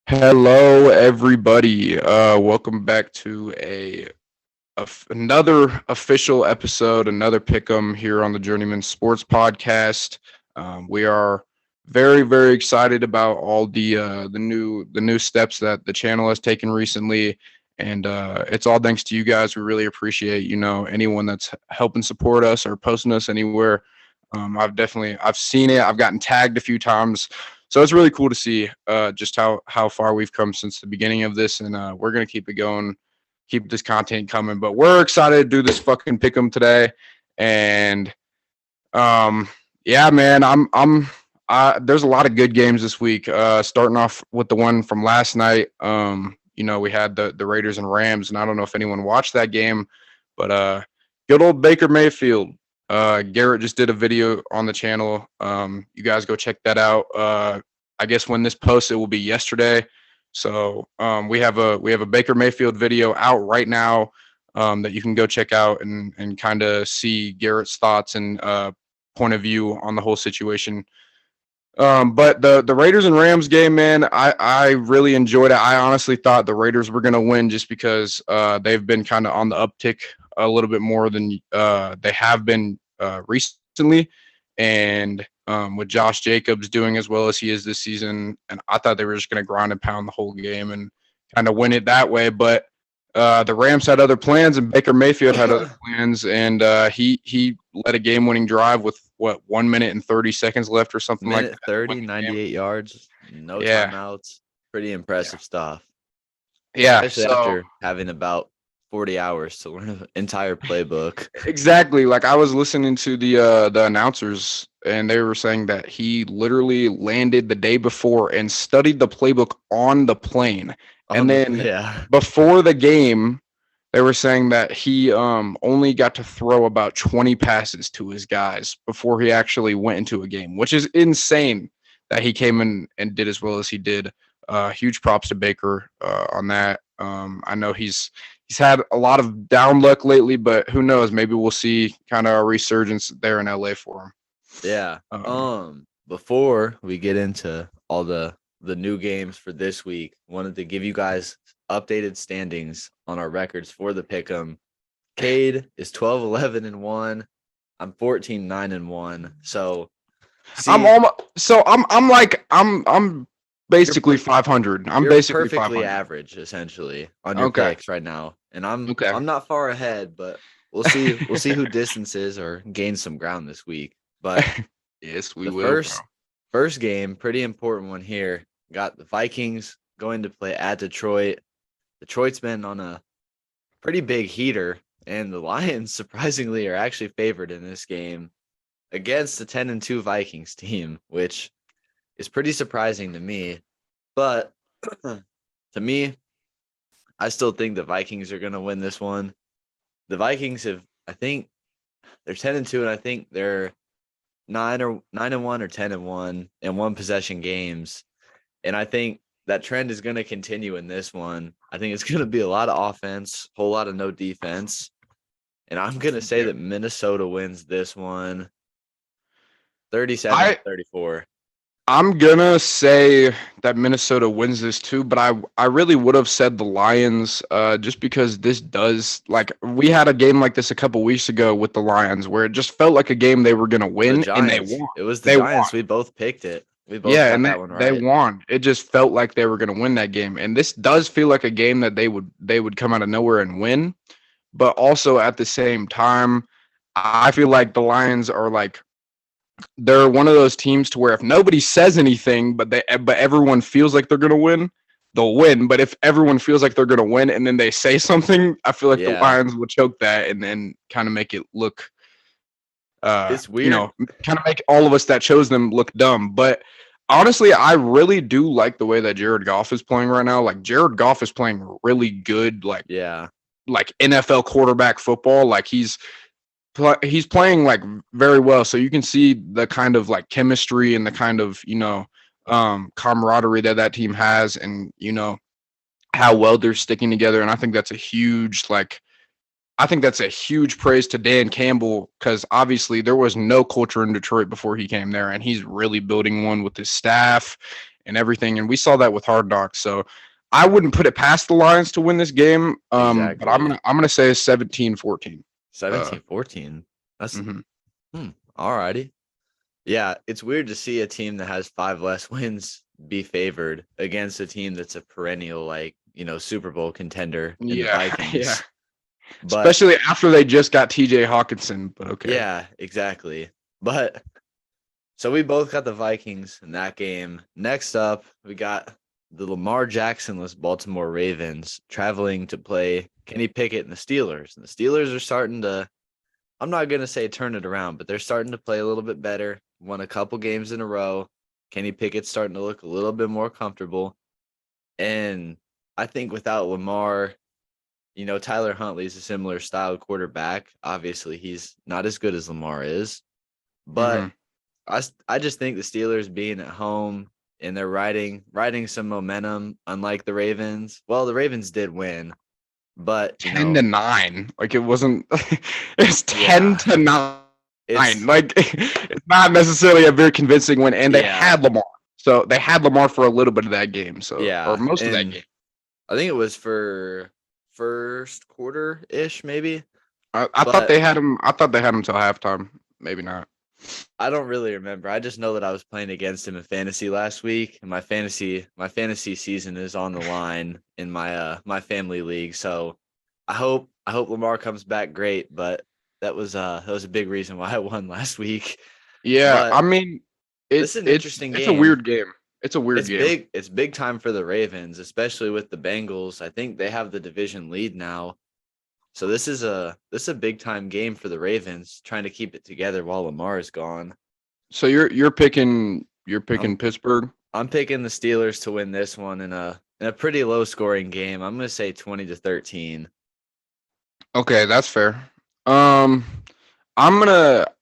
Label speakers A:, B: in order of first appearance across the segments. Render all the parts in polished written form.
A: Hello, everybody. Welcome back to another official episode, another pick'em here on the Journeyman Sports Podcast. We are very, very excited about all the new steps that the channel has taken recently, and it's all thanks to you guys. We really appreciate anyone that's helping support us or posting us anywhere. I've seen it. I've gotten tagged a few times, so it's really cool to see just how far we've come since the beginning of this, and we're gonna keep it going, keep this content coming. But we're excited to do this fucking pick'em today, and yeah, man, there's a lot of good games this week. Starting off with the one from last night. We had the Raiders and Rams, and I don't know if anyone watched that game, but good old Baker Mayfield. Garrett just did a video on the channel. You guys go check that out. I guess when this posts, it will be yesterday. So we have a Baker Mayfield video out right now that you can go check out and kind of see Garrett's thoughts and point of view on the whole situation. But the Raiders and Rams game, man, I really enjoyed it. I honestly thought the Raiders were gonna win just because they've been kind of on the uptick a little bit more than they have been recently, and with Josh Jacobs doing as well as he is this season, and I thought they were just gonna grind and pound the whole game and kind of win it that way. But the Rams had other plans, and Baker Mayfield had other plans, and he led a game-winning drive with 1 minute and 30 seconds left or something like that.
B: 30, 98 yards, no
A: Yeah.
B: timeouts. Pretty impressive stuff.
A: Yeah,
B: Especially after having about 40 hours to learn an entire playbook.
A: exactly. Like I was listening to the announcers, and they were saying that he literally landed the day before and studied the playbook on the plane. And then
B: yeah,
A: before the game, they were saying that he only got to throw about 20 passes to his guys before he actually went into a game, which is insane that he came in and did as well as he did. Huge props to Baker on that. I know he's had a lot of down luck lately, but who knows? Maybe we'll see kind of a resurgence there in LA for him.
B: yeah. Before we get into all the new games for this week, wanted to give you guys updated standings on our records for the pick'em. Cade is 12-11-1. I'm 14-9-1. So
A: I'm basically 500. I'm
B: you're
A: basically
B: perfectly
A: 500.
B: average essentially on your picks right now, and I'm not far ahead, but we'll see who distances or gains some ground this week. But
A: yes, we will.
B: First game, pretty important one here. Got the Vikings going to play at Detroit. Detroit's been on a pretty big heater, and the Lions surprisingly are actually favored in this game against the 10-2 Vikings team, which is pretty surprising to me. But to me, I still think the Vikings are going to win this one. The Vikings I think they're 10-2, and I think they're 9-1 or 10-1 in one possession games. And I think that trend is going to continue in this one. I think it's going to be a lot of offense, whole lot of no defense. And I'm going to say that Minnesota wins this one 37-34.
A: I'm going to say that Minnesota wins this too, but I really would have said the Lions just because this does, like, we had a game like this a couple weeks ago with the Lions where it just felt like a game they were going to win, and they won.
B: It was the Giants. We both picked it. We both got that one right.
A: They won. It just felt like they were going to win that game, and this does feel like a game that they would come out of nowhere and win. But also at the same time, I feel like the Lions are like, they're one of those teams to where if nobody says anything, but everyone feels like they're gonna win, they'll win. But if everyone feels like they're gonna win and then they say something, I feel like the Lions will choke that and then kind of make it look.
B: It's weird.
A: Kind of make all of us that chose them look dumb. But honestly, I really do like the way that Jared Goff is playing right now. Like Jared Goff is playing really good, like NFL quarterback football. Like he's playing like very well, so you can see the kind of like chemistry and the kind of camaraderie that team has, and how well they're sticking together. And I think that's a huge praise to Dan Campbell, because obviously there was no culture in Detroit before he came there, and he's really building one with his staff and everything. And we saw that with Hard Knocks. So I wouldn't put it past the Lions to win this game. But
B: Exactly.
A: I'm gonna say 17-14.
B: 17-14. That's
A: Mhm.
B: alrighty. Yeah, it's weird to see a team that has 5 less wins be favored against a team that's a perennial, like, Super Bowl contender in the
A: Yeah, yeah.
B: Vikings. But
A: Especially after they just got TJ Hawkinson. But okay.
B: yeah, exactly. But so we both got the Vikings in that game. Next up, we got the Lamar Jacksonless Baltimore Ravens traveling to play Kenny Pickett and the Steelers. And the Steelers are starting to, I'm not going to say turn it around, but they're starting to play a little bit better. Won a couple games in a row. Kenny Pickett's starting to look a little bit more comfortable. And I think without Lamar, Tyler Huntley's a similar style quarterback. Obviously, he's not as good as Lamar is. But
A: Mhm.
B: I just think the Steelers being at home and they're riding some momentum, unlike the Ravens. Well, the Ravens did win, but
A: 10-9. Like it wasn't. It's
B: yeah,
A: 10-9.
B: it's
A: Like it's not necessarily a very convincing win, and they
B: yeah,
A: had Lamar. So they had Lamar for a little bit of that game. So or
B: yeah,
A: most of that
B: and
A: game.
B: I think it was for first quarter ish, maybe,
A: I thought
B: but
A: they had him. I thought they had him till halftime. Maybe not.
B: I don't really remember. I just know that I was playing against him in fantasy last week, and my fantasy season is on the line in my family league. So I hope Lamar comes back great, but that was a big reason why I won last week.
A: Yeah,
B: But
A: I mean,
B: this is an interesting
A: it's a
B: game.
A: weird game. It's a weird
B: It's
A: game.
B: big. It's big time for the Ravens, especially with the Bengals. I think they have the division lead now. So this is a big time game for the Ravens, trying to keep it together while Lamar is gone.
A: So you're
B: I'm
A: picking Pittsburgh.
B: I'm picking the Steelers to win this one in a pretty low scoring game. I'm gonna say 20-13.
A: Okay, that's fair. Um,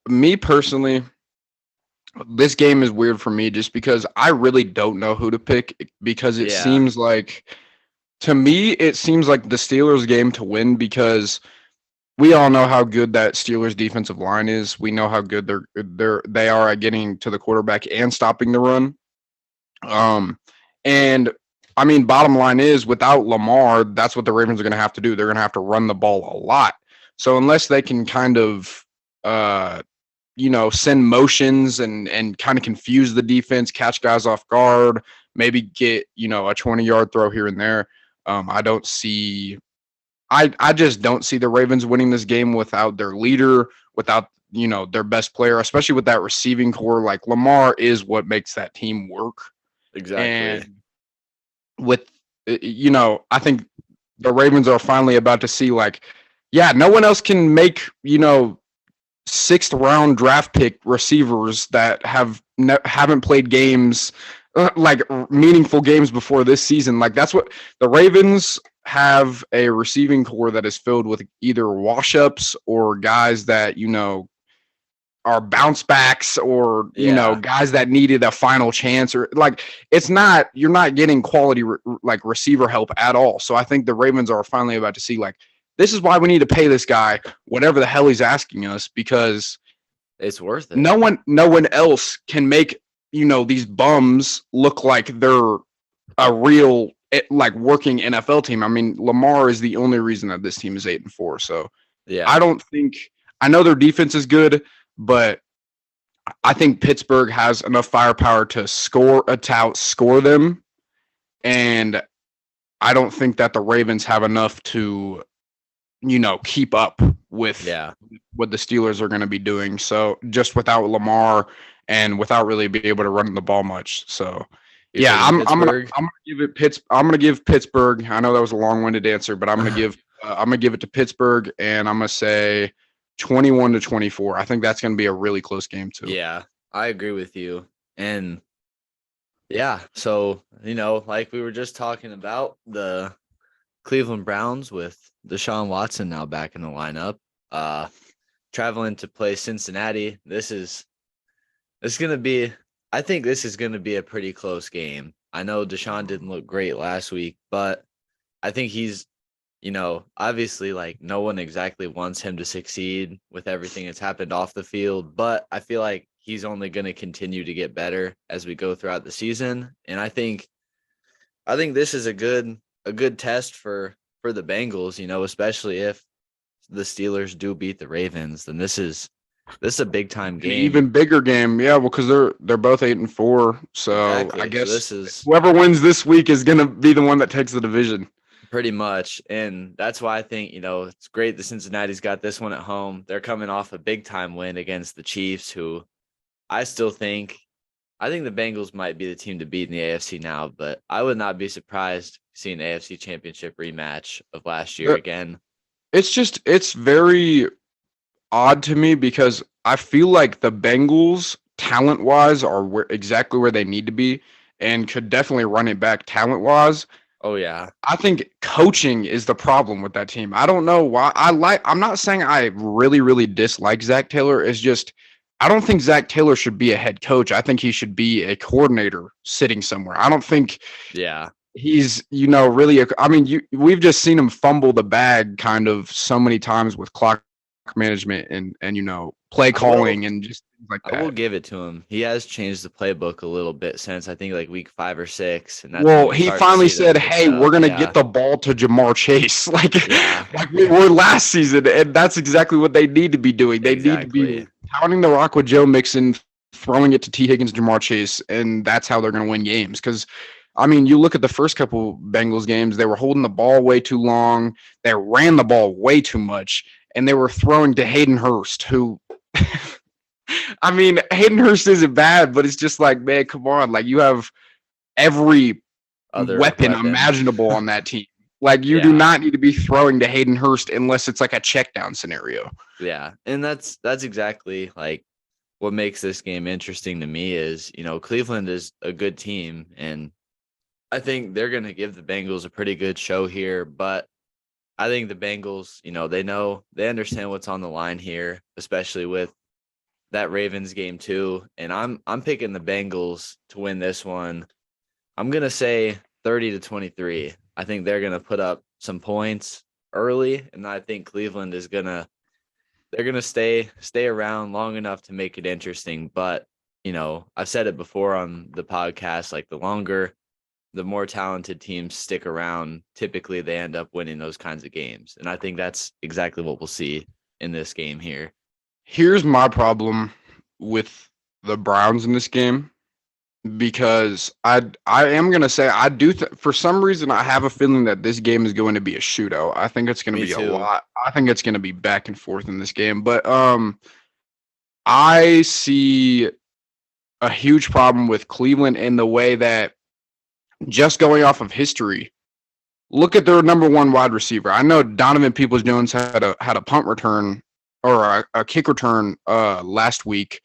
A: me personally, this game is weird for me just because I really don't know who to pick because
B: Yeah,
A: to me, it seems like the Steelers game to win because we all know how good that Steelers defensive line is. We know how good they are at getting to the quarterback and stopping the run. Um, and I mean, bottom line is without Lamar, that's what the Ravens are going to have to do. They're going to have to run the ball a lot. So unless they can kind of, uh, send motions and kind of confuse the defense, catch guys off guard, maybe get a 20-yard throw here and there. I don't see. I just don't see the Ravens winning this game without their leader, without their best player, especially with that receiving core. Like Lamar is what makes that team work.
B: exactly.
A: And with I think the Ravens are finally about to see like, yeah, no one else can make sixth round draft pick receivers that haven't played games like meaningful games before this season. Like that's what the Ravens have, a receiving core that is filled with either wash ups or guys that are bounce backs or
B: Yeah,
A: guys that needed a final chance, or like you're not getting quality like receiver help at all. So I think the Ravens are finally about to see like, this is why we need to pay this guy whatever the hell he's asking us, because
B: it's worth it.
A: no one else can make these bums look like they're a real like working NFL team. I mean, Lamar is the only reason that this team is 8-4. So I
B: Yeah,
A: don't think, I know their defense is good, but I think Pittsburgh has enough firepower to score them, and I don't think that the Ravens have enough to keep up with
B: yeah.
A: what the Steelers are going to be doing. So just without Lamar and without really being able to run the ball much. So
B: You're
A: yeah,
B: taking Pittsburgh.
A: I'm gonna give Pittsburgh. I know that was a long-winded answer, but I'm gonna give it to Pittsburgh, and I'm gonna say 21-24. I think that's gonna be a really close game too.
B: Yeah, I agree with you. And yeah, so like we were just talking about, the Cleveland Browns with Deshaun Watson now back in the lineup, uh, traveling to play Cincinnati. This is gonna be. I think this is gonna be a pretty close game. I know Deshaun didn't look great last week, but I think he's, obviously like no one exactly wants him to succeed with everything that's happened off the field, but I feel like he's only going to continue to get better as we go throughout the season. And I think this is a good test for the Bengals, especially if the Steelers do beat the Ravens, then this is a big time
A: An
B: game.
A: even bigger game. Yeah, well, because they're both 8-4. So
B: Exactly.
A: I guess
B: So this is
A: whoever wins this week is gonna be the one that takes the division.
B: pretty much. And that's why I think, it's great that Cincinnati's got this one at home. They're coming off a big time win against the Chiefs, who I think the Bengals might be the team to beat in the AFC now, but I would not be surprised seeing an AFC championship rematch of last year again.
A: It's very odd to me because I feel like the Bengals, talent-wise, are exactly where they need to be and could definitely run it back talent-wise.
B: Oh, yeah.
A: I think coaching is the problem with that team. I don't know why. I'm not saying I really, really dislike Zach Taylor. It's just I don't think Zach Taylor should be a head coach. I think he should be a coordinator sitting somewhere. I don't think he's, really we've just seen him fumble the bag kind of so many times with clock management and play calling and just things like that.
B: I will give it to him. He has changed the playbook a little bit since I think like week 5 or 6. And
A: that's he finally said, "Hey, we're gonna get the ball to Jamar Chase," like we were last season, and that's exactly what they need to be doing. They need to be pounding the rock with Joe Mixon, throwing it to T. Higgins, Jamar Chase, and that's how they're gonna win games. Because you look at the first couple Bengals games; they were holding the ball way too long. They ran the ball way too much. And they were throwing to Hayden Hurst, who, Hayden Hurst isn't bad, but it's just like, man, come on. Like, you have every weapon imaginable on that team. Like, you do not need to be throwing to Hayden Hurst unless it's like a check down scenario.
B: Yeah, and that's exactly like what makes this game interesting to me is, Cleveland is a good team, and I think they're going to give the Bengals a pretty good show here, but I think the Bengals, they understand what's on the line here, especially with that Ravens game too. And I'm picking the Bengals to win this one. I'm gonna say 30-23. I think they're gonna put up some points early, and I think Cleveland is they're gonna stay around long enough to make it interesting. But I've said it before on the podcast, like the more talented teams stick around, typically they end up winning those kinds of games. And I think that's exactly what we'll see in this game here.
A: Here's my problem with the Browns in this game, because I am going to say I do for some reason I have a feeling that this game is going to be a shootout. I think it's going to be a lot. I think it's going to be back and forth in this game, but I see a huge problem with Cleveland in the way that, just going off of history, look at their number one wide receiver. I know Donovan Peoples-Jones had a punt return or a kick return last week,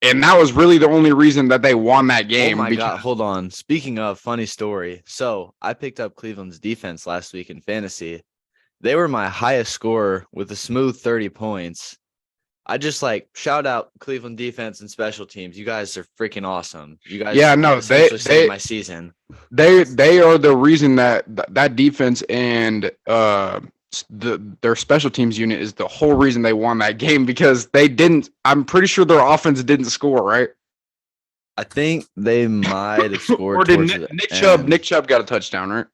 A: and that was really the only reason that they won that game.
B: Oh my God, hold on. Speaking of funny story, so I picked up Cleveland's defense last week in fantasy. They were my highest scorer with a smooth 30 points. I just shout out Cleveland defense and special teams. You guys are freaking awesome. You guys, they saved my season.
A: They are the reason that defense and their special teams unit is the whole reason they won that game, because they didn't. I'm pretty sure their offense didn't score, right?
B: I think they might have scored.
A: Or did Nick Chubb got a touchdown, right?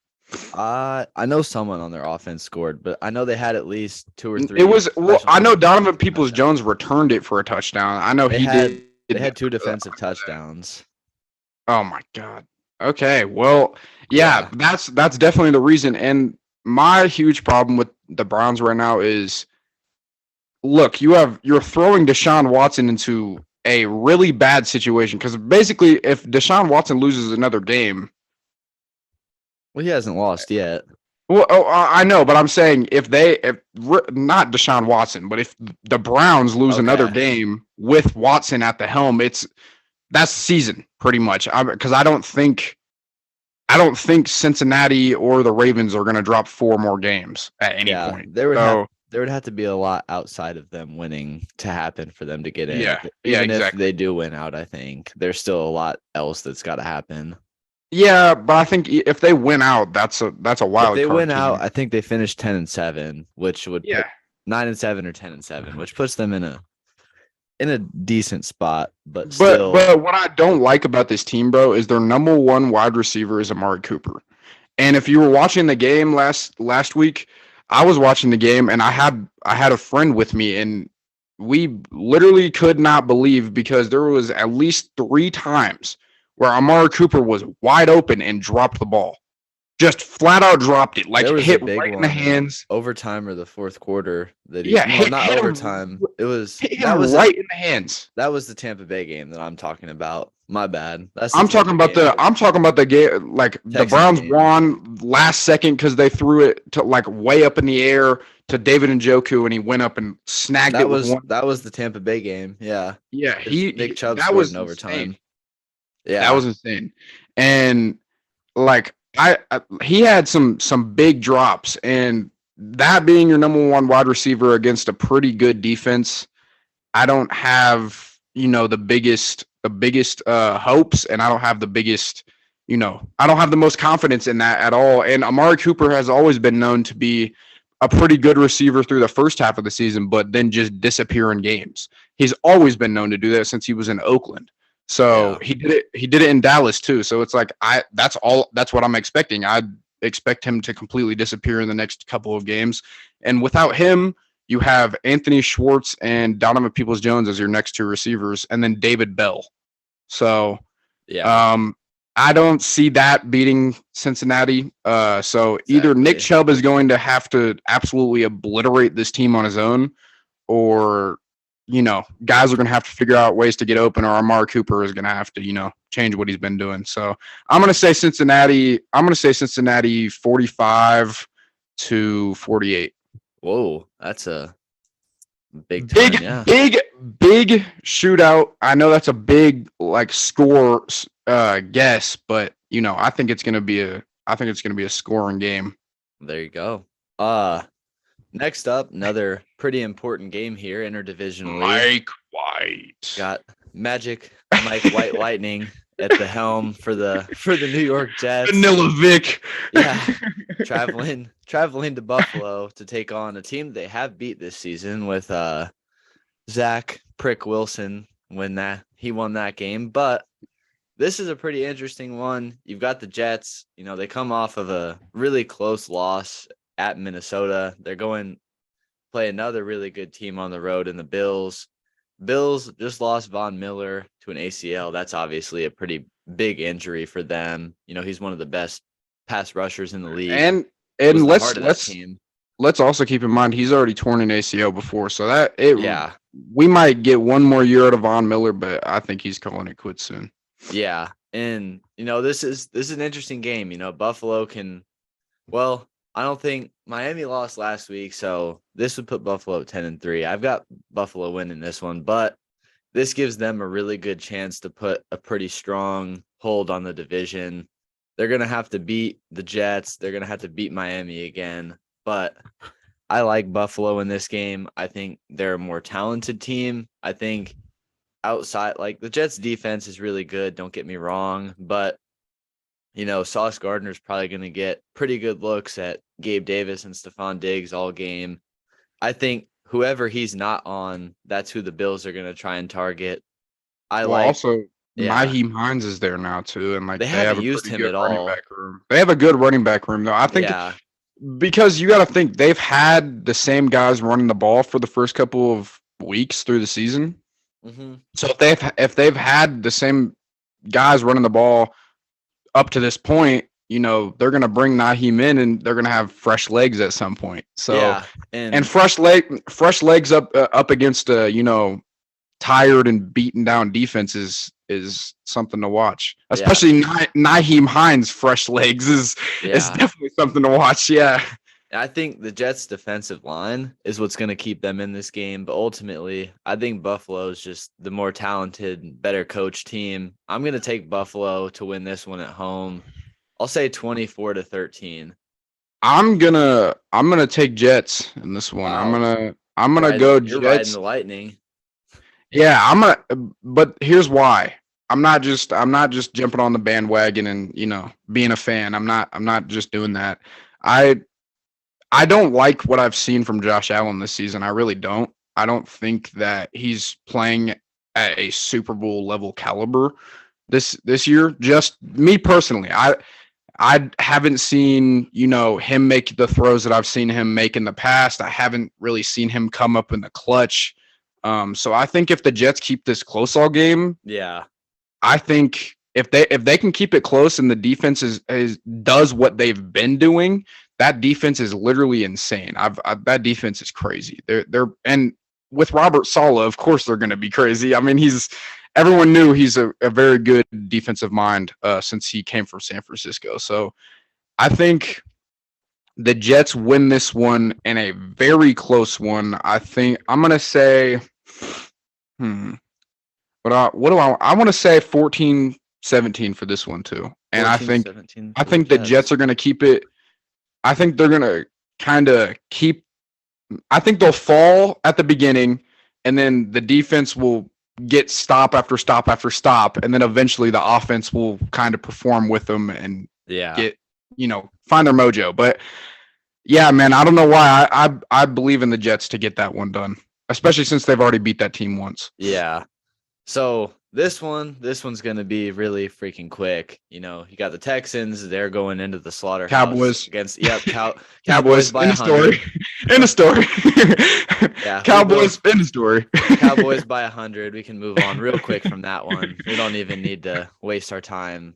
B: I know someone on their offense scored, but I know they had at least 2 or 3.
A: It was I know Donovan Peoples-Jones returned it for a touchdown. I know he did.
B: They had 2 defensive touchdowns.
A: Oh my God. Okay. Well, yeah. That's definitely the reason. And my huge problem with the Browns right now is, look, you're throwing Deshaun Watson into a really bad situation, because basically if Deshaun Watson loses another game.
B: Well, he hasn't lost yet.
A: Well, I know, but I'm saying if not Deshaun Watson, but if the Browns lose another game with Watson at the helm, that's the season pretty much. Because I don't think Cincinnati or the Ravens are going to drop 4 more games at any point.
B: There would have to be a lot outside of them winning to happen for them to get in. Even if they do win out, I think there's still a lot else that's got to happen.
A: Yeah, but I think if they win out, that's a wild card.
B: If they win out, I think they finish 10-7, which would put 9-7 or 10-7, which puts them in in a decent spot, but
A: But
B: still.
A: what I don't like about this team, bro, is their number one wide receiver is Amari Cooper. And if you were watching the game last week, I was watching the game and I had a friend with me and we literally could not believe because there was at least 3 times where Amari Cooper was wide open and dropped the ball. Just flat out dropped it, like
B: There was a
A: hit
B: big
A: right in
B: one
A: the
B: in
A: hands.
B: overtime or the fourth quarter that he
A: Yeah,
B: no, not
A: hit him,
B: overtime. It was
A: hit
B: that
A: him
B: was
A: right in the hands.
B: that was the Tampa Bay game that I'm talking about. My bad. That's the
A: I'm talking
B: Tampa
A: about
B: game.
A: I'm talking about the game. Like the
B: Texans
A: Browns
B: game.
A: won last second because they threw it to like way up in the air to David Njoku, and he went up and snagged it with one.
B: That was the Tampa Bay game. Yeah.
A: Yeah,
B: Nick Chubb
A: that
B: scored
A: was
B: in overtime.
A: insane.
B: Yeah.
A: That was insane. And like I he had some big drops, and that being your number one wide receiver against a pretty good defense, I don't have the biggest hopes, and I don't have the biggest I don't have the most confidence in that at all. And Amari Cooper has always been known to be a pretty good receiver through the first half of the season, but then just disappear in games. He's always been known to do that since he was in Oakland. So
B: Yeah.
A: he did it in Dallas too. So it's like that's what I'm expecting. I expect him to completely disappear in the next couple of games. And without him, you have Anthony Schwartz and Donovan Peoples-Jones as your next 2 receivers, and then David Bell. So
B: Yeah.
A: I don't see that beating Cincinnati. So either Nick
B: Exactly.
A: Chubb is going to have to absolutely obliterate this team on his own, or guys are going to have to figure out ways to get open, or Amari Cooper is going to have to change what he's been doing. So I'm going to say Cincinnati. 45-48.
B: Whoa, that's a big time. Yeah.
A: Big shootout. I know that's a big score guess, but I think it's gonna be a scoring game.
B: There you go. Next up, another pretty important game here, interdivisionally.
A: Mike White
B: Got Magic Mike White Lightning at the helm for the New York Jets.
A: Vanilla Vic.
B: Yeah, traveling to Buffalo to take on a team they have beat this season with Zach Prick Wilson he won that game. But this is a pretty interesting one. You've got the Jets. They come off of a really close loss at Minnesota. They're going play another really good team on the road in the Bills. Bills just lost Von Miller to an ACL. That's obviously a pretty big injury for them. He's one of the best pass rushers in the league.
A: And let's also keep in mind he's already torn an ACL before, so we might get one more year out of Von Miller, but I think he's calling it quits soon.
B: Yeah, and this is an interesting game. Buffalo can, well, I don't think Miami lost last week, so this would put Buffalo at 10-3. I've got Buffalo winning this one, but this gives them a really good chance to put a pretty strong hold on the division. They're going to have to beat the Jets. They're going to have to beat Miami again, but I like Buffalo in this game. I think they're a more talented team. I think outside, the Jets defense is really good. Don't get me wrong, but Sauce Gardner's probably going to get pretty good looks at Gabe Davis and Stephon Diggs all game. I think whoever he's not on, that's who the Bills are going to try and target.
A: Also, Nyheim Hines is there now too, and
B: they haven't used him at all.
A: They have a good running back room though. I think because you got to think they've had the same guys running the ball for the first couple of weeks through the season.
B: Mm-hmm.
A: So if they've had the same guys running the ball up to this point, they're going to bring Nyheim in and they're going to have fresh legs at some point. So and fresh legs up against tired and beaten down defense is something to watch. Especially Nyheim Hines' fresh legs is definitely something to watch. Yeah.
B: I think the Jets' defensive line is what's going to keep them in this game. But ultimately, I think Buffalo is just the more talented, better coached team. I'm going to take Buffalo to win this one at home. I'll say 24-13.
A: I'm gonna take Jets in this one.
B: Wow.
A: I'm gonna go Jets.
B: You're riding the Lightning.
A: Yeah, but here's why. I'm not just jumping on the bandwagon and being a fan. I'm not just doing that. I don't like what I've seen from Josh Allen this season. I really don't. I don't think that he's playing at a Super Bowl level caliber this year. Just me personally, I haven't seen, him make the throws that I've seen him make in the past. I haven't really seen him come up in the clutch. So I think if the Jets keep this close all game,
B: Yeah.
A: I think if they can keep it close and the defense does what they've been doing, that defense is literally insane. That defense is crazy. They're and with Robert Saleh, of course they're going to be crazy. I mean, everyone knew he's a very good defensive mind since he came from San Francisco. So I think the Jets win this one in a very close one. I think I'm going to say, what do I want to say 14-17 for this one too. And
B: 14-17
A: I think the Jets are going to keep it. I think they're going to kind of keep. I think they'll fall at the beginning, and then the defense will get stop after stop after stop, and then eventually the offense will kind of perform with them and get, find their mojo. But yeah, man, I don't know why I believe in the Jets to get that one done, especially since they've already beat that team once.
B: Yeah. So this one's going to be really freaking quick. You got the Texans. They're going into the slaughterhouse.
A: Cowboys.
B: Against, Cowboys by
A: in the
B: 100.
A: story. In the story.
B: Yeah.
A: Cowboys in the story.
B: Cowboys by 100. We can move on real quick from that one. We don't even need to waste our time.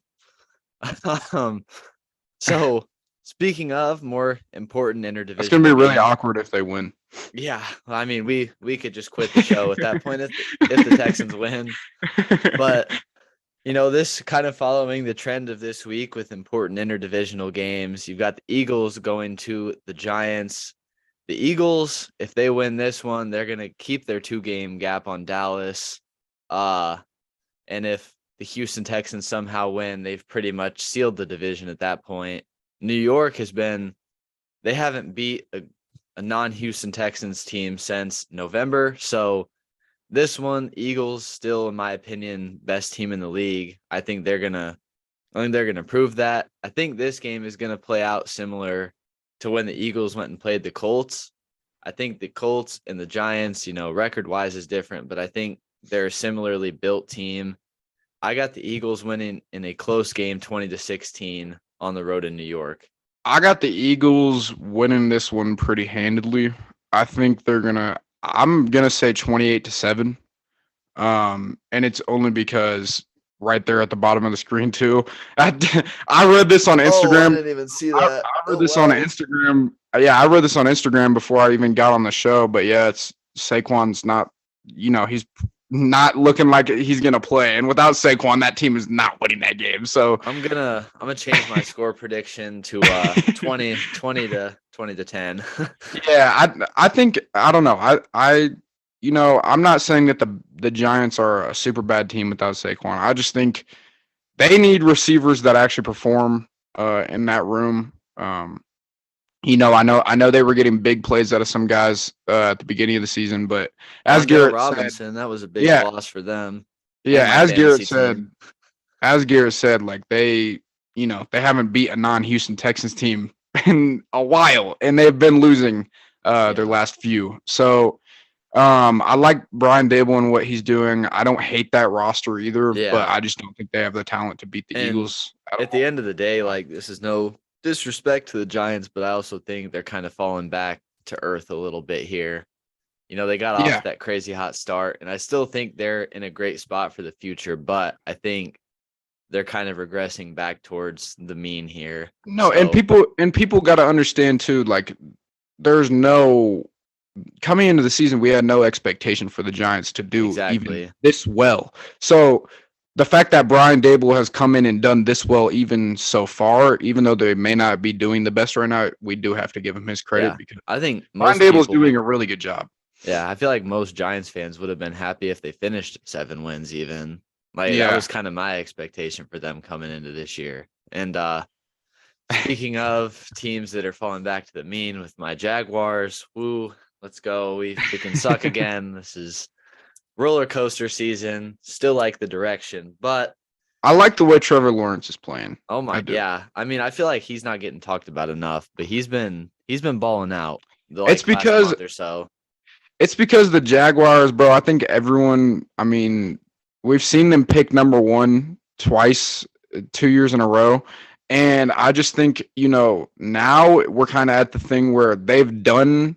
B: So speaking of more important interdivisional,
A: it's going to be really awkward if they win.
B: Yeah, I mean, we could just quit the show at that point if the Texans win. But this kind of following the trend of this week with important interdivisional games. You've got the Eagles going to the Giants. The Eagles, if they win this one, they're going to keep their 2-game gap on Dallas. And if the Houston Texans somehow win, they've pretty much sealed the division at that point. New York they haven't beat a non-Houston Texans team since November. So this one, Eagles still, in my opinion, best team in the league. I think they're gonna prove that. I think this game is gonna play out similar to when the Eagles went and played the Colts. I think the Colts and the Giants, record-wise is different, but I think they're a similarly built team. I got the Eagles winning in a close game, 20-16 on the road in New York.
A: I got the Eagles winning this one pretty handedly. I think I'm going to say 28-7. And it's only because right there at the bottom of the screen too. I read this on Instagram.
B: I didn't even see that.
A: I read this on Instagram. Yeah, I read this on Instagram before I even got on the show. But yeah, it's Saquon's not, he's not looking like he's gonna play, and without Saquon, that team is not winning that game. So
B: I'm gonna change my score prediction to 20 to 10.
A: Yeah, I think I don't know. I'm not saying that the Giants are a super bad team without Saquon. I just think they need receivers that actually perform in that room. I know they were getting big plays out of some guys at the beginning of the season, but as Garrett
B: Robinson,
A: said,
B: that was a big loss for them.
A: Yeah, as Garrett said, like they haven't beat a non-Houston Texans team in a while, and they've been losing their last few. So I like Brian Dable and what he's doing. I don't hate that roster either, but I just don't think they have the talent to beat the Eagles.
B: At the end of the day, like, this is no disrespect to the Giants, but I also think they're kind of falling back to earth a little bit here. They got off that crazy hot start, and I still think they're in a great spot for the future, but I think they're kind of regressing back towards the mean here.
A: No, and people got to understand too, like, there's no coming into the season, we had no expectation for the Giants to do even this well. So the fact that Brian Dable has come in and done this well even so far, even though they may not be doing the best right now, we do have to give him his credit because
B: I think
A: Brian Dable's doing a really good job.
B: Yeah, I feel like most Giants fans would have been happy if they finished 7 wins even. That was kind of my expectation for them coming into this year. And speaking of teams that are falling back to the mean, with my Jaguars, let's go. We can suck again. This is roller coaster season. Still like the direction, but
A: I like the way Trevor Lawrence is playing.
B: Oh my, yeah. I mean, I feel like he's not getting talked about enough, but he's been balling out.
A: It's because
B: or so.
A: It's because the Jaguars, bro. I think everyone. I mean, we've seen them pick number one twice, 2 years in a row, and I just think now we're kind of at the thing where they've done.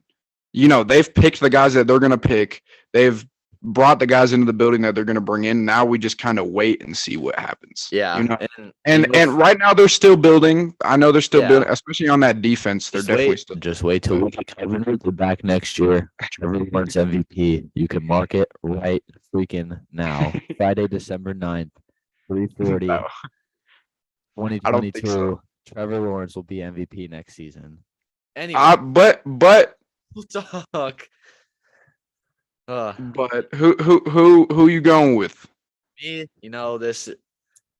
A: They've picked the guys that they're gonna pick. They've brought the guys into the building that they're gonna bring in. Now we just kind of wait and see what happens.
B: Yeah, and
A: And right now they're still building. I know they're still
B: Yeah.
A: building, especially on that defense. They're definitely still.
B: Just wait till we get Kevin Ridley back next year. Trevor Lawrence MVP. You can mark it right freaking now. Friday, December 9th, 3:40,
A: No, I don't think
B: 2022.
A: so.
B: Trevor Lawrence will be MVP next season. Anyway,
A: But
B: we'll talk. Uh,
A: But who you going with?
B: me, this.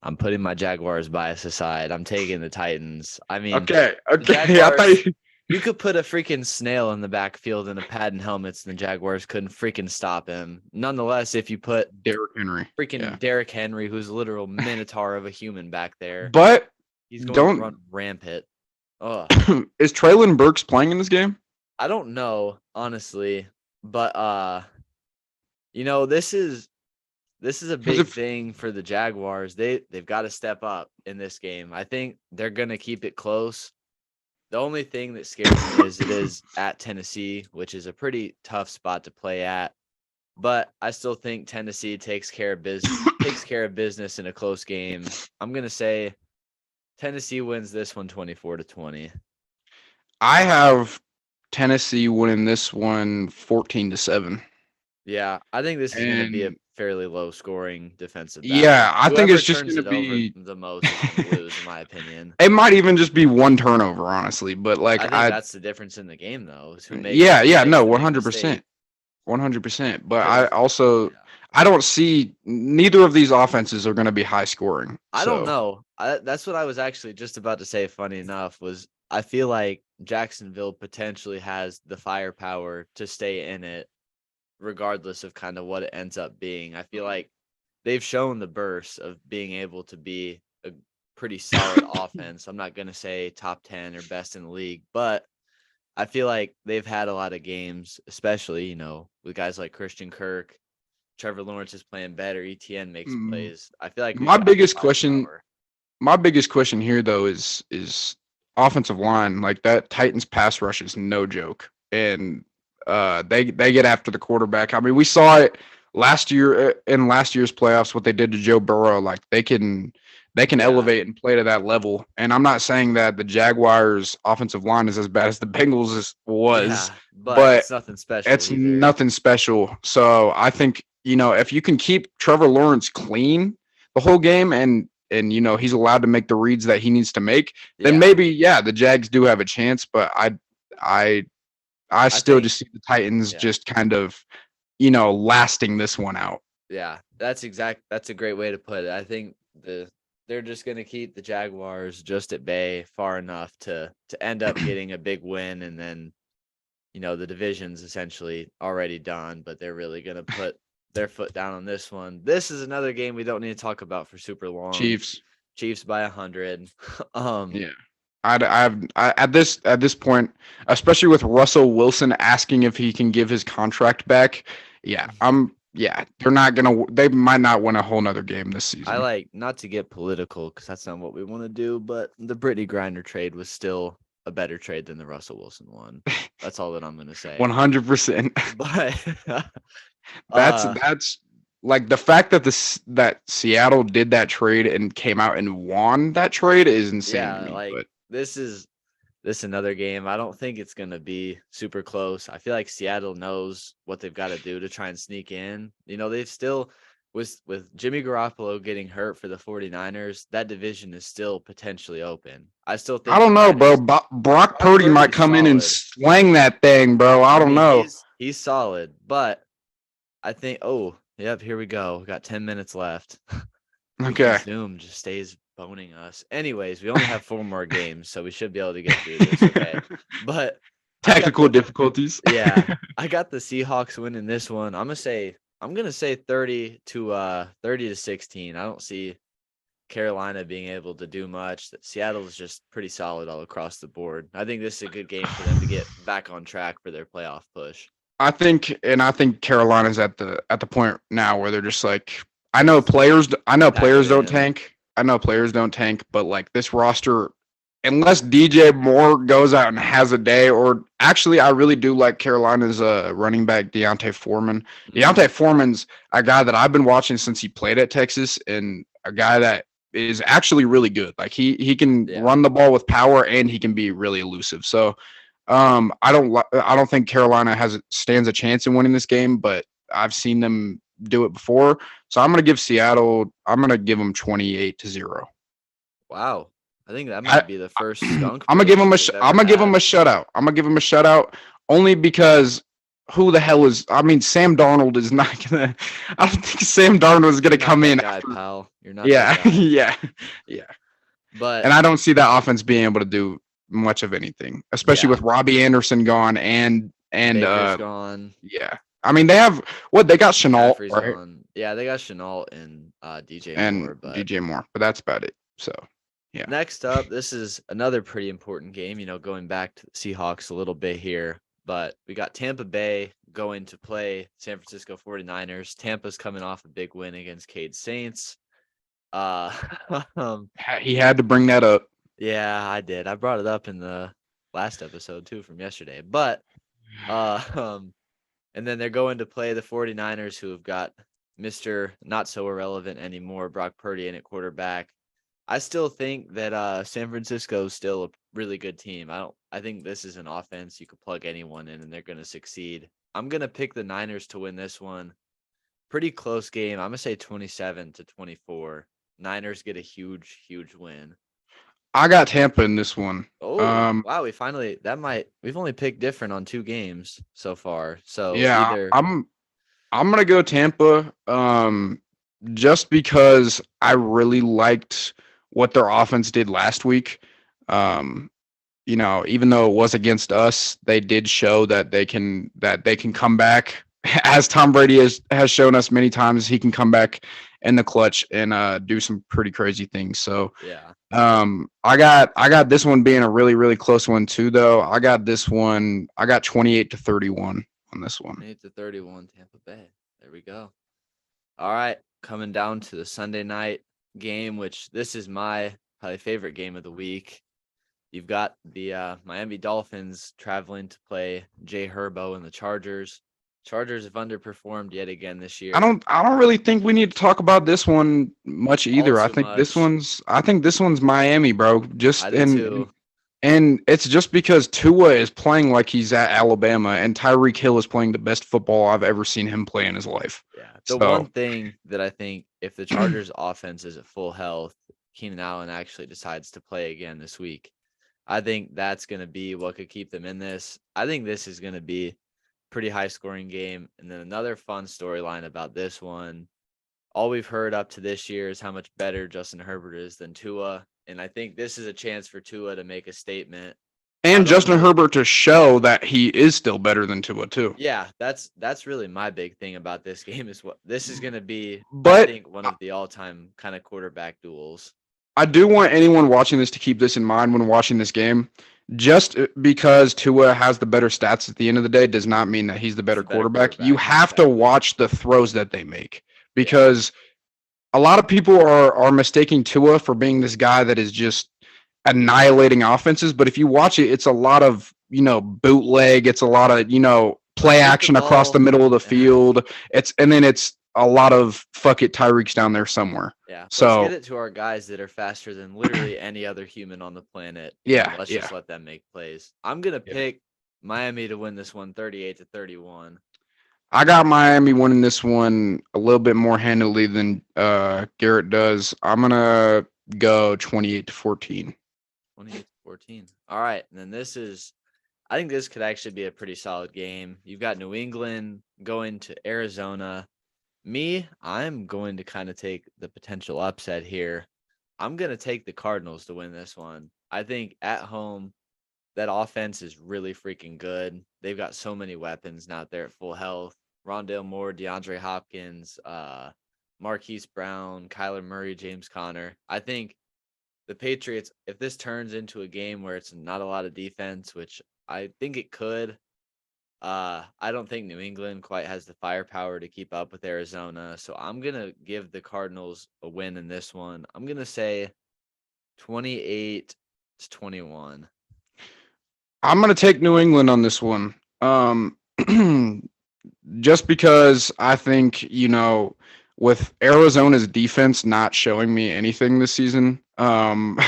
B: I'm putting my Jaguars bias aside. I'm taking the Titans. I mean,
A: Okay. I
B: Jaguars-
A: thought
B: you could put a freaking snail in the backfield in a pad and helmets, and the Jaguars couldn't freaking stop him. Nonetheless, if you put
A: Derrick Henry.
B: freaking
A: Yeah.
B: Derrick Henry, who's a literal minotaur of a human back there,
A: But
B: he's going
A: don't-
B: to run rampant. Oh,
A: is Traylon Burks playing in this game?
B: I don't know, honestly, but this is a big thing for the Jaguars. They've got to step up in this game. I think they're gonna keep it close. The only thing that scares me is it is at Tennessee, which is a pretty tough spot to play at. But I still think Tennessee takes care of business in a close game. I'm gonna say Tennessee wins this one 24-20.
A: I have Tennessee winning this one 14-7.
B: Yeah, I think this is going to be a
A: And-
B: fairly low scoring defensive battle.
A: Yeah, I think
B: Whoever
A: it's just
B: turns
A: going to
B: it over
A: be.
B: the most is going to lose, in my opinion.
A: It might even just be one turnover, honestly. But
B: I think that's the difference in the game, though. Is who makes
A: yeah,
B: who
A: no,
B: makes the mistake.
A: 100%. But
B: Because- yeah.
A: I don't see neither of these offenses are going to be high scoring.
B: I don't
A: so-
B: know. That's what I was actually just about to say. Funny enough, was I feel like Jacksonville potentially has the firepower to stay in it, regardless of kind of what it ends up being. I feel like they've shown the burst of being able to be a pretty solid offense. I'm not going to say top 10 or best in the league, but I feel like they've had a lot of games, especially, with guys like Christian Kirk. Trevor Lawrence is playing better. ETN makes plays. I feel like we've
A: My
B: got the
A: biggest question-
B: firepower.
A: My biggest question here, though, is offensive line. Like, that Titans pass rush is no joke, and they get after the quarterback. I mean, we saw it last year in last year's playoffs. What they did to Joe Burrow, like they can elevate and play to that level. And I'm not saying that the Jaguars' offensive line is as bad as the Bengals was.
B: Yeah, but
A: but
B: it's nothing special.
A: It's
B: either.
A: nothing special. So I think if you can keep Trevor Lawrence clean the whole game and he's allowed to make the reads that he needs to make, then
B: Yeah.
A: maybe the Jags do have a chance. But I still
B: think-
A: just see the Titans
B: yeah.
A: just kind of lasting this one out.
B: Yeah, that's a great way to put it. I think they're just going to keep the Jaguars just at bay far enough to end up getting a big win, and then the division's essentially already done, but they're really going to put their foot down on this one. This is another game we don't need to talk about for super long.
A: Chiefs
B: by 100.
A: Yeah. At this point, especially with Russell Wilson asking if he can give his contract back, they might not win a whole nother game this season.
B: I like, not to get political because that's not what we want to do, but the Brittany Griner trade was still a better trade than the Russell Wilson one. That's all that I'm going to say.
A: 100%.
B: But
A: That's like the fact that that Seattle did that trade and came out and won that trade is insane to me.
B: like
A: but
B: this is another game. I don't think it's going to be super close. I feel like Seattle knows what they've got to do to try and sneak in. They've still with Jimmy Garoppolo getting hurt for the 49ers, that division is still potentially open. I still think
A: I don't know, bro.
B: Niners-
A: Brock Purdy might
B: Purdy's
A: come in and
B: solid.
A: slang that thing, bro. I don't
B: mean,
A: know.
B: He's solid, but I think yep, here we go. We got 10 minutes left.
A: Okay.
B: Zoom just stays boning us. Anyways, we only have 4 more games, so we should be able to get through this. Okay. But
A: Technical difficulties.
B: yeah, I got the Seahawks winning this one. I'm gonna say 30-16. I don't see Carolina being able to do much. Seattle is just pretty solid all across the board. I think this is a good game for them to get back on track for their playoff push.
A: I think Carolina's at the point now where they're just like,
B: Just
A: I know
B: pack it
A: players don't
B: in.
A: tank. I know players don't tank, but like this roster, unless DJ Moore goes out and has a day, or actually, I really do like Carolina's running back Deontay Foreman.
B: Mhm.
A: Deontay Foreman's a guy that I've been watching since he played at Texas, and a guy that is actually really good. Like he can
B: Yeah.
A: run the ball with power and he can be really elusive. So I don't think Carolina stands a chance in winning this game, but I've seen them do it before. So I'm gonna give Seattle. I'm gonna give them 28-0.
B: Wow. I think that
A: I
B: might be the first
A: I'm
B: skunk
A: gonna give them
B: prediction we've
A: I'm
B: ever
A: gonna give them a
B: had.
A: shutout. I'm gonna give them a shutout only because who the hell is? I mean, Sam Darnold is not gonna. I don't think Sam Darnold is gonna
B: You're not
A: come
B: that
A: in
B: guy,
A: after.
B: pal. You're not that
A: Yeah,
B: guy.
A: yeah, yeah.
B: But
A: And I don't see that offense being able to do much of anything, especially
B: yeah,
A: with Robbie Anderson gone and
B: Baker's gone.
A: yeah. I mean, they have what they got Chenault,
B: McCaffrey's
A: right?
B: gone. Yeah, they got Chenault and DJ
A: And
B: Moore. But
A: DJ Moore, but that's about it. So, yeah.
B: next up, this is another pretty important game, going back to the Seahawks a little bit here. But we got Tampa Bay going to play San Francisco 49ers. Tampa's coming off a big win against Cade Saints. Uh, um,
A: He had to bring that up.
B: yeah, I did. I brought it up in the last episode too from yesterday. But uh, um, and then they're going to play the 49ers, who have got Mr. Not So Irrelevant anymore, Brock Purdy in at quarterback. I still think that San Francisco is still a really good team. I think this is an offense you could plug anyone in and they're going to succeed. I'm going to pick the Niners to win this one. Pretty close game. I'm going to say 27-24. Niners get a huge win.
A: I got Tampa in this one.
B: Oh, wow, we've only picked different on 2 games so far. So
A: Yeah,
B: either
A: I'm gonna go Tampa. Just because I really liked what their offense did last week. Um, even though it was against us, they did show that they can come back. As Tom Brady has shown us many times, he can come back in the clutch and do some pretty crazy things. So
B: yeah,
A: I got this one being a really, really close one too, though. I got 28-31 on this one.
B: 28-31 Tampa Bay. There we go. All right, coming down to the Sunday night game, which this is my probably favorite game of the week. You've got the Miami Dolphins traveling to play Jay Herbo and the Chargers. Chargers have underperformed yet again this
A: I
B: year.
A: don't I don't really think we need to talk about this one much
B: All
A: either.
B: too much.
A: I think this one's Miami, bro.
B: I
A: Just
B: do too.
A: and it's just because Tua is playing like he's at Alabama and Tyreek Hill is playing the best football I've ever seen him play in his life.
B: Yeah. The one
A: So,
B: thing that I think, if the Chargers offense is at full health, Keenan Allen actually decides to play again this week. I think that's going to be what could keep them in this. I think this is going to be pretty high scoring game. And then another fun storyline about this one. All we've heard up to this year is how much better Justin Herbert is than Tua. And I think this is a chance for Tua to make a statement.
A: and
B: Not
A: Justin
B: only,
A: Herbert to show that he is still better than Tua too.
B: yeah, that's really my big thing about this game is what this is going to be. I
A: But
B: think one of the all-time kind of quarterback duels.
A: I do want anyone watching this to keep this in mind when watching this game. Just because Tua has the better stats at the end of the day does not mean that he's the
B: He's
A: better
B: the better
A: quarterback. You
B: quarterback.
A: have to
B: Exactly.
A: watch the throws that they make
B: Yeah.
A: because a lot of people are mistaking Tua for being this guy that is just annihilating offenses. But if you watch it, it's a lot of bootleg. It's a lot of play
B: Get the
A: action across the
B: ball.
A: middle of the
B: Yeah.
A: field. It's a lot of fuck it, Tyreek's down there somewhere.
B: Yeah, let's get
A: So
B: it to our guys that are faster than literally any other human on the planet, and
A: yeah,
B: let's
A: yeah,
B: just let them make plays. I'm gonna
A: yeah.
B: pick Miami to win this one 38-31.
A: I got Miami winning this one a little bit more handily than Garrett does. I'm gonna go 28-14.
B: 28-14. All right, and then I think this could actually be a pretty solid game. You've got New England going to Arizona. I'm going to kind of take the potential upset here. I'm going to take the Cardinals to win this one. I think at home, that offense is really freaking good. They've got so many weapons now that they're at full health. Rondale Moore, DeAndre Hopkins, Marquise Brown, Kyler Murray, James Conner. I think the Patriots, if this turns into a game where it's not a lot of defense, which I think it could, I don't think New England quite has the firepower to keep up with Arizona, so I'm gonna give the Cardinals a win in this one. I'm gonna say 28-21.
A: I'm gonna take New England on this one. Just because I think, with Arizona's defense not showing me anything this season, I'm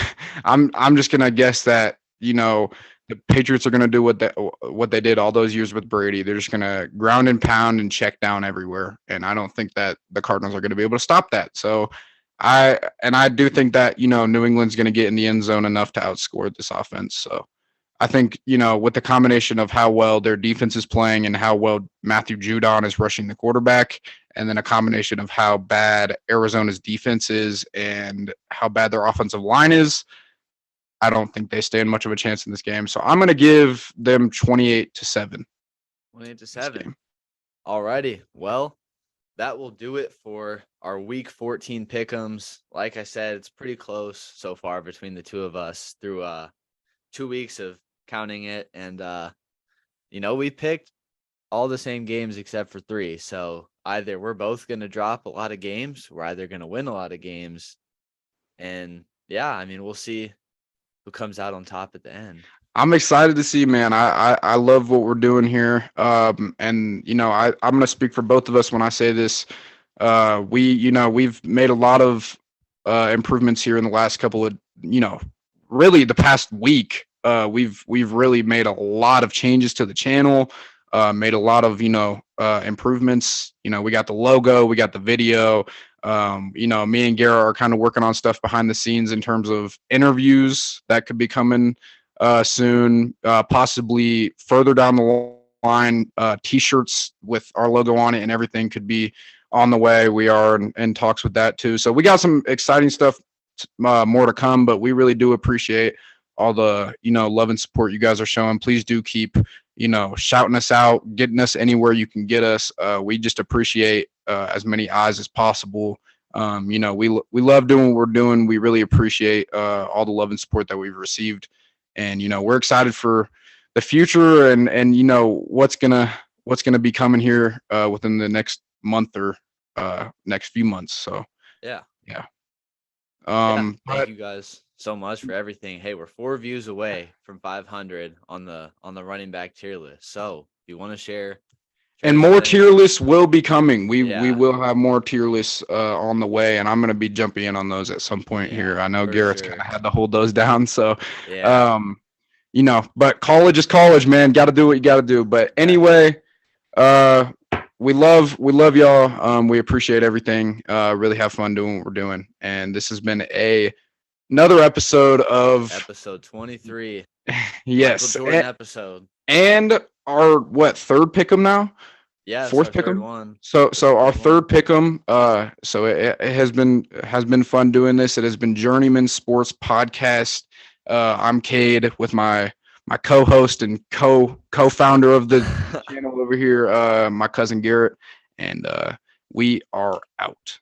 A: just gonna guess that, the Patriots are gonna do what they did all those years with Brady. They're just gonna ground and pound and check down everywhere. And I don't think that the Cardinals are gonna be able to stop that. So I do think that, New England's gonna get in the end zone enough to outscore this offense. So I think, with the combination of how well their defense is playing and how well Matthew Judon is rushing the quarterback, and then a combination of how bad Arizona's defense is and how bad their offensive line is, I don't think they stand much of a chance in this game. So I'm going to give them 28-7.
B: 28-7. Alrighty. Well, that will do it for our week 14 pick'ems. Like I said, it's pretty close so far between the two of us through 2 weeks of counting it. And we picked all the same games except for 3. So either we're both going to drop a lot of games, we're either going to win a lot of games. And we'll see who comes out on top at the end.
A: I'm excited to see, man. I love what we're doing here. And I'm going to speak for both of us when I say this. We've made a lot of improvements here in the last couple of, really the past week. We've really made a lot of changes to the channel, made a lot of, improvements. We got the logo, we got the video. Me and Garrett are kind of working on stuff behind the scenes in terms of interviews that could be coming soon, possibly further down the line. T-shirts with our logo on it and everything could be on the way. We are in talks with that too. So we got some exciting stuff more to come, but we really do appreciate all the, love and support you guys are showing. Please do keep, shouting us out, getting us anywhere you can get us. We just appreciate as many eyes as possible. We love doing what we're doing. We really appreciate all the love and support that we've received. And, we're excited for the future and what's gonna be coming here within the next month or next few months. So
B: yeah.
A: Thank
B: you guys so much for everything. Hey, we're 4 views away from 500 on the running back tier list. So if you want to share
A: and more tier lists will be coming. We will have more tier lists on the way, and I'm going to be jumping in on those at some point here. I know Garrett's kind of had to hold those down. So, but college is college, man. Got to do what you got to do. But anyway, we love y'all. We appreciate everything. Really have fun doing what we're doing. And this has been another episode of
B: episode 23.
A: Yes.
B: Michael Jordan episode.
A: And our third pick'em now?
B: Yeah,
A: fourth pick'em.
B: One.
A: So our third pick'em. So it has been fun doing this. It has been Journeyman Sports Podcast. I'm Cade with my co-host and co-founder of the channel over here, my cousin Garrett, and we are out.